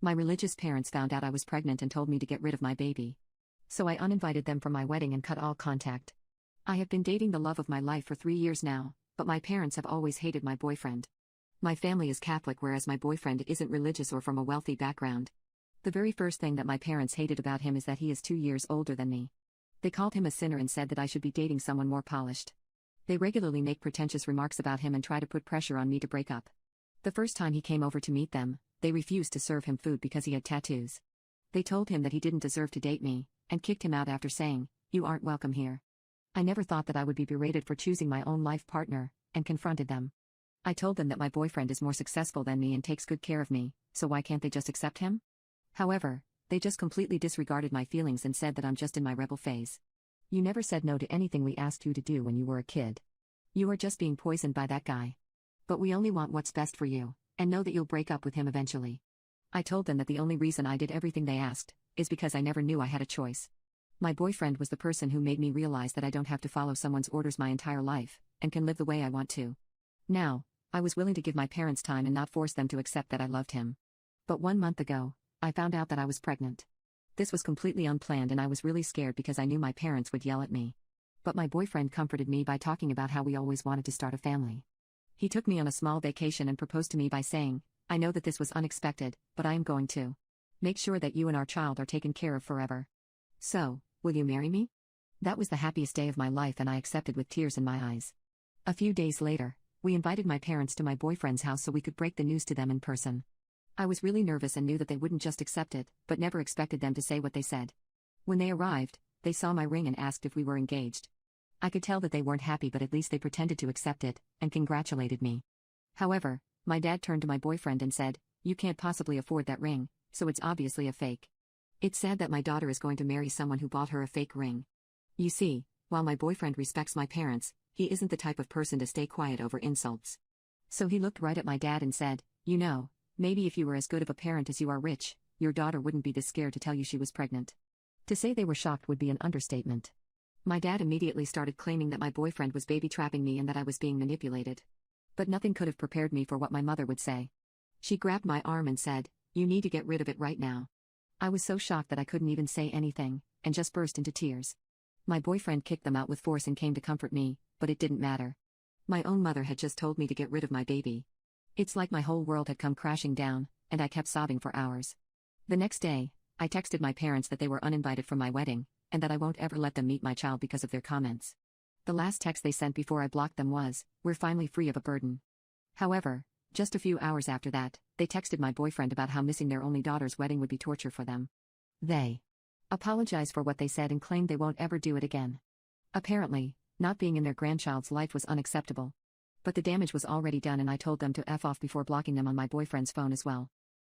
My religious parents found out I was pregnant and told me to get rid of my baby. So I uninvited them from my wedding and cut all contact. I have been dating the love of my life for 3 years now, but my parents have always hated my boyfriend. My family is Catholic, whereas my boyfriend isn't religious or from a wealthy background. The very first thing that my parents hated about him is that he is 2 years older than me. They called him a sinner and said that I should be dating someone more polished. They regularly make pretentious remarks about him and try to put pressure on me to break up. The first time he came over to meet them, they refused to serve him food because he had tattoos. They told him that he didn't deserve to date me, and kicked him out after saying, "You aren't welcome here." I never thought that I would be berated for choosing my own life partner, and confronted them. I told them that my boyfriend is more successful than me and takes good care of me, so why can't they just accept him? However, they just completely disregarded my feelings and said that I'm just in my rebel phase. You never said no to anything we asked you to do when you were a kid. You are just being poisoned by that guy. But we only want what's best for you, and know that you'll break up with him eventually. I told them that the only reason I did everything they asked is because I never knew I had a choice. My boyfriend was the person who made me realize that I don't have to follow someone's orders my entire life, and can live the way I want to. Now, I was willing to give my parents time and not force them to accept that I loved him. But 1 month ago, I found out that I was pregnant. This was completely unplanned and I was really scared because I knew my parents would yell at me. But my boyfriend comforted me by talking about how we always wanted to start a family. He took me on a small vacation and proposed to me by saying, "I know that this was unexpected, but I am going to make sure that you and our child are taken care of forever. So, will you marry me?" That was the happiest day of my life and I accepted with tears in my eyes. A few days later, we invited my parents to my boyfriend's house so we could break the news to them in person. I was really nervous and knew that they wouldn't just accept it, but never expected them to say what they said. When they arrived, they saw my ring and asked if we were engaged. I could tell that they weren't happy, but at least they pretended to accept it, and congratulated me. However, my dad turned to my boyfriend and said, "You can't possibly afford that ring, so it's obviously a fake." It's sad that my daughter is going to marry someone who bought her a fake ring. You see, while my boyfriend respects my parents, he isn't the type of person to stay quiet over insults. So he looked right at my dad and said, "You know, maybe if you were as good of a parent as you are rich, your daughter wouldn't be this scared to tell you she was pregnant." To say they were shocked would be an understatement. My dad immediately started claiming that my boyfriend was baby-trapping me and that I was being manipulated. But nothing could have prepared me for what my mother would say. She grabbed my arm and said, "You need to get rid of it right now." I was so shocked that I couldn't even say anything, and just burst into tears. My boyfriend kicked them out with force and came to comfort me, but it didn't matter. My own mother had just told me to get rid of my baby. It's like my whole world had come crashing down, and I kept sobbing for hours. The next day, I texted my parents that they were uninvited from my wedding, and that I won't ever let them meet my child because of their comments. The last text they sent before I blocked them was, "We're finally free of a burden." However, just a few hours after that, they texted my boyfriend about how missing their only daughter's wedding would be torture for them. They apologized for what they said and claimed they won't ever do it again. Apparently, not being in their grandchild's life was unacceptable. But the damage was already done and I told them to F off before blocking them on my boyfriend's phone as well.